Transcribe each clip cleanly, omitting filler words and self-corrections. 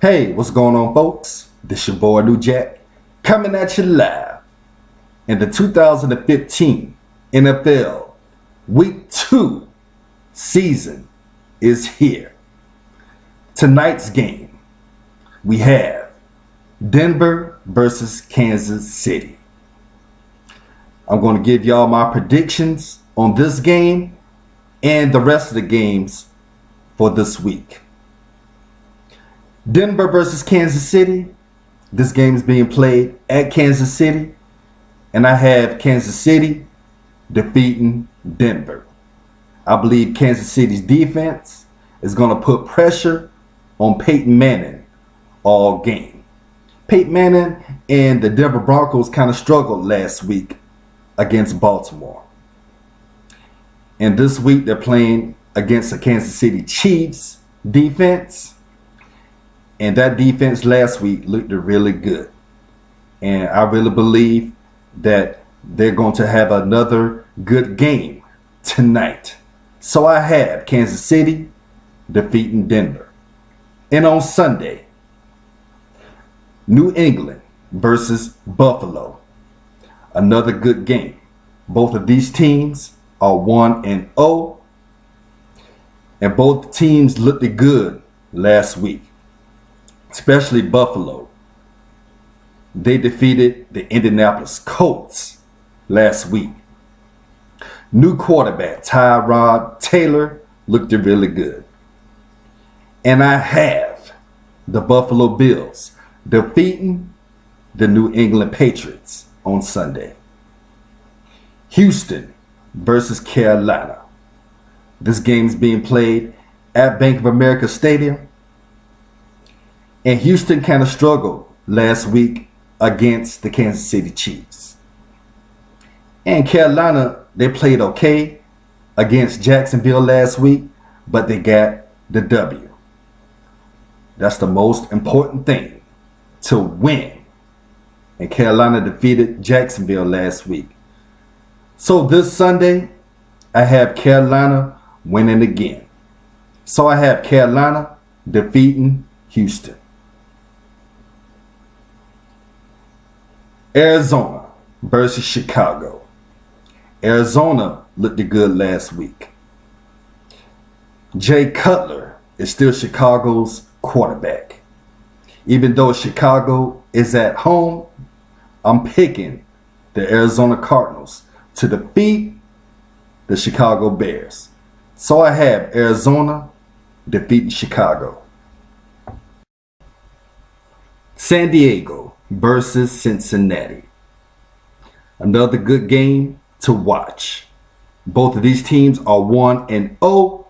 Hey, what's going on, folks? This your boy New Jack coming at you live. And the 2015 NFL Week 2 season is here. Tonight's game, we have Denver versus Kansas City. I'm going to give y'all my predictions on this game and the rest of the games for this week. Denver versus Kansas City. This game is being played at Kansas City, and I have Kansas City defeating Denver. I believe Kansas City's defense is going to put pressure on Peyton Manning all game. Peyton Manning and the Denver Broncos kind of struggled last week against Baltimore. And this week they're playing against the Kansas City Chiefs defense. And that defense last week looked really good. And I really believe that they're going to have another good game tonight. So I have Kansas City defeating Denver. And on Sunday, New England versus Buffalo. Another good game. Both of these teams are 1-0. And both teams looked good last week. Especially Buffalo. They defeated the Indianapolis Colts last week. New quarterback Tyrod Taylor looked really good. And I have the Buffalo Bills defeating the New England Patriots on Sunday. Houston versus Carolina. This game is being played at Bank of America Stadium. And Houston kind of struggled last week against the Kansas City Chiefs. And Carolina, they played okay against Jacksonville last week, but they got the W. That's the most important thing, to win. And Carolina defeated Jacksonville last week. So this Sunday, I have Carolina winning again. So I have Carolina defeating Houston. Arizona versus Chicago. Arizona looked good last week. Jay Cutler is still Chicago's quarterback. Even though Chicago is at home, I'm picking the Arizona Cardinals to defeat the Chicago Bears. So I have Arizona defeating Chicago. San Diego versus Cincinnati. Another good game to watch. Both of these teams are 1-0.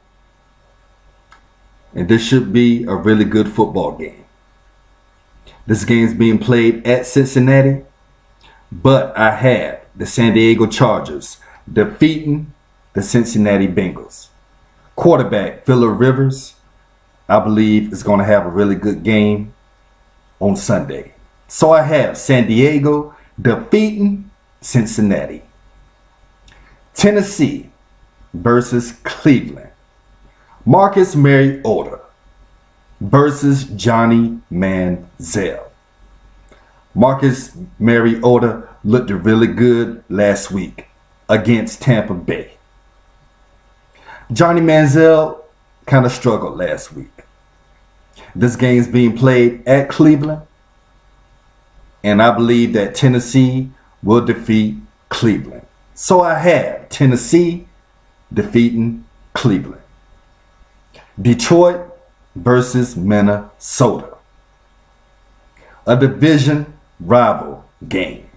And this should be a really good football game. This game is being played at Cincinnati. But I have the San Diego Chargers defeating the Cincinnati Bengals. Quarterback Phillip Rivers, I believe, is going to have a really good game on Sunday. So I have San Diego defeating Cincinnati. Tennessee versus Cleveland. Marcus Mariota versus Johnny Manziel. Marcus Mariota looked really good last week against Tampa Bay. Johnny Manziel kind of struggled last week. This game is being played at Cleveland. And I believe that Tennessee will defeat Cleveland. So I have Tennessee defeating Cleveland. Detroit versus Minnesota. A division rival game.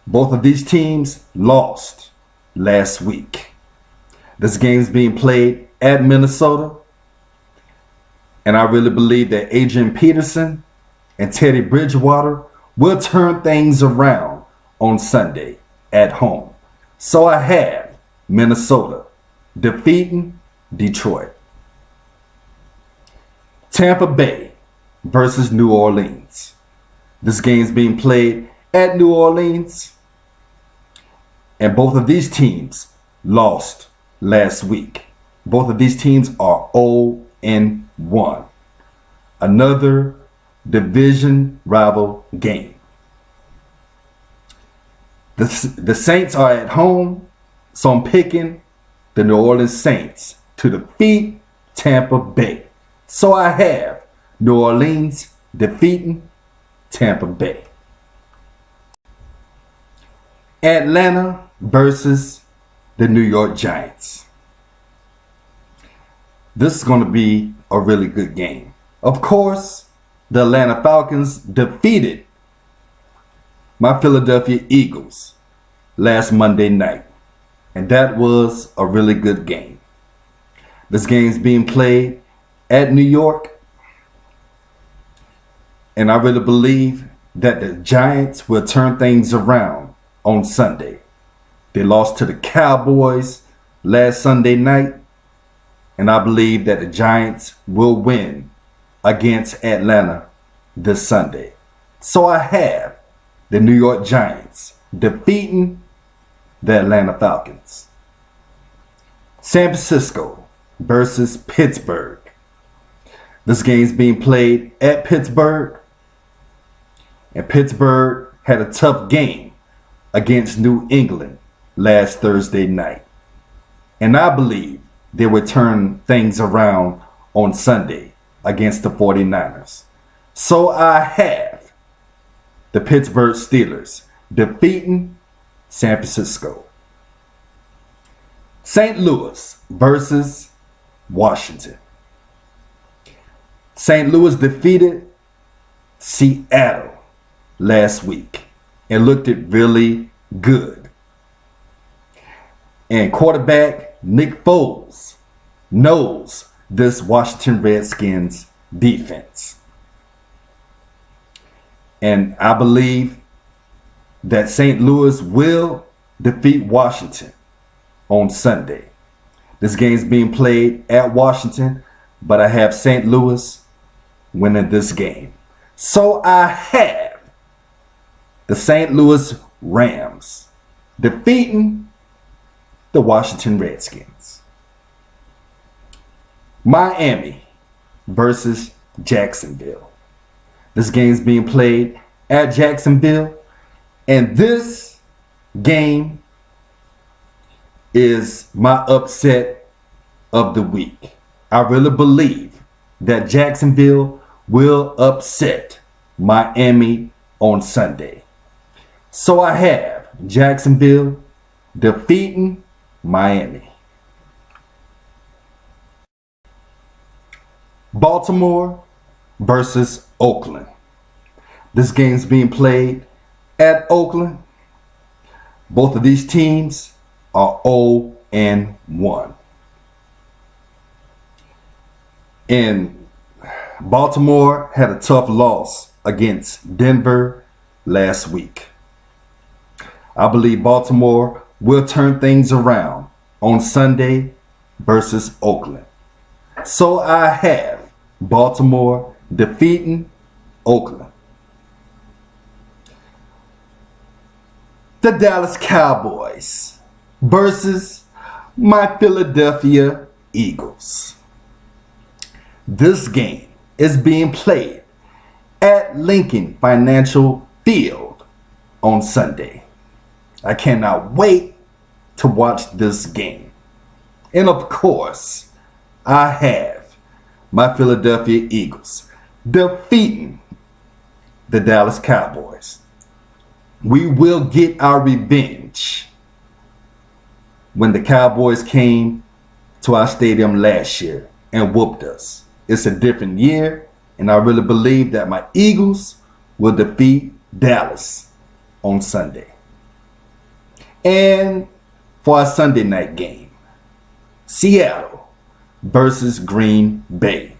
Both of these teams lost last week. This game is being played at Minnesota. And I really believe that Adrian Peterson and Teddy Bridgewater will turn things around on Sunday at home. So I have Minnesota defeating Detroit. Tampa Bay versus New Orleans. This game is being played at New Orleans. And both of these teams lost last week. Both of these teams are 0-2. and 1. Another division rival game. The Saints are at home, so I'm picking the New Orleans Saints to defeat Tampa Bay. So I have New Orleans defeating Tampa Bay. Atlanta versus the New York Giants. This is going to be a really good game. Of course, the Atlanta Falcons defeated my Philadelphia Eagles last Monday night. And that was a really good game. This game is being played at New York. And I really believe that the Giants will turn things around on Sunday. They lost to the Cowboys last Sunday night. And I believe that the Giants will win against Atlanta this Sunday. So I have the New York Giants defeating the Atlanta Falcons. San Francisco versus Pittsburgh. This game is being played at Pittsburgh. And Pittsburgh had a tough game against New England last Thursday night. And I believe they will turn things around on Sunday against the 49ers. So I have the Pittsburgh Steelers defeating San Francisco. St. Louis versus Washington. St. Louis defeated Seattle last week and looked it really good. And quarterback Nick Foles knows this Washington Redskins defense. And I believe that St. Louis will defeat Washington on Sunday. This game is being played at Washington, but I have St. Louis winning this game. So I have the St. Louis Rams defeating the Washington Redskins. Miami versus Jacksonville. This game is being played at Jacksonville. And this game is my upset of the week. I really believe that Jacksonville will upset Miami on Sunday. So I have Jacksonville defeating Miami. Baltimore versus Oakland. This game is being played at Oakland. Both of these teams are 0-1. And Baltimore had a tough loss against Denver last week. I believe Baltimore will turn things around on Sunday versus Oakland. So I have Baltimore defeating Oakland. The Dallas Cowboys versus my Philadelphia Eagles. This game is being played at Lincoln Financial Field on Sunday. I cannot wait to watch this game. And of course, I have my Philadelphia Eagles defeating the Dallas Cowboys. We will get our revenge when the Cowboys came to our stadium last year and whooped us. It's a different year, and I really believe that my Eagles will defeat Dallas on Sunday. And for our Sunday night game, Seattle versus Green Bay.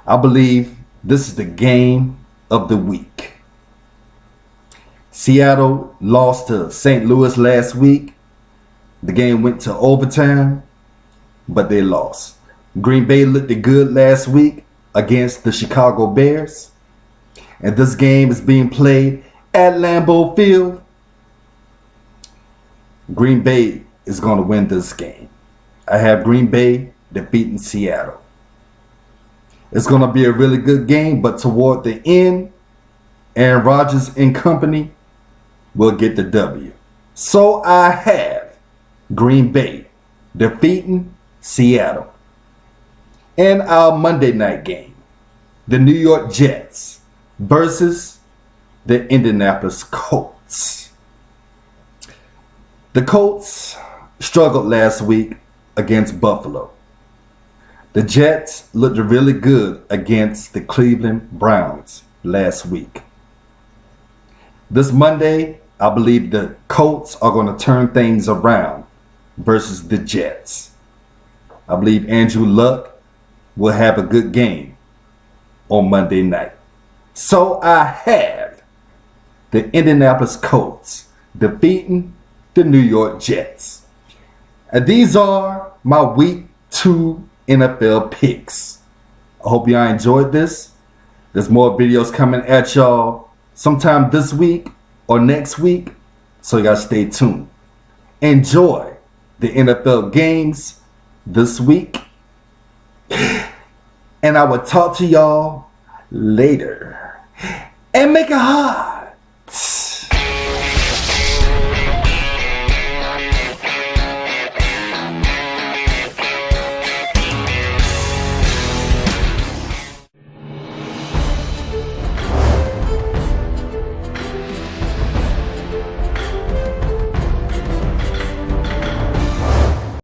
I believe this is the game of the week. Seattle lost to St. Louis last week. The game went to overtime, but they lost. Green Bay looked good last week against the Chicago Bears. And this game is being played at Lambeau Field. Green Bay is going to win this game. I have Green Bay defeating Seattle. It's going to be a really good game, but toward the end, Aaron Rodgers and company will get the W. So I have Green Bay defeating Seattle. And our Monday night game, the New York Jets versus the Indianapolis Colts. The Colts struggled last week against Buffalo. The Jets looked really good against the Cleveland Browns last week. This Monday, I believe the Colts are going to turn things around versus the Jets. I believe Andrew Luck will have a good game on Monday night. So I have the Indianapolis Colts defeating the New York Jets. And these are my week 2 NFL picks. I hope y'all enjoyed this. There's more videos coming at y'all sometime this week or next week, so you gotta stay tuned. Enjoy the NFL games this week, and I will talk to y'all later. And make it hard.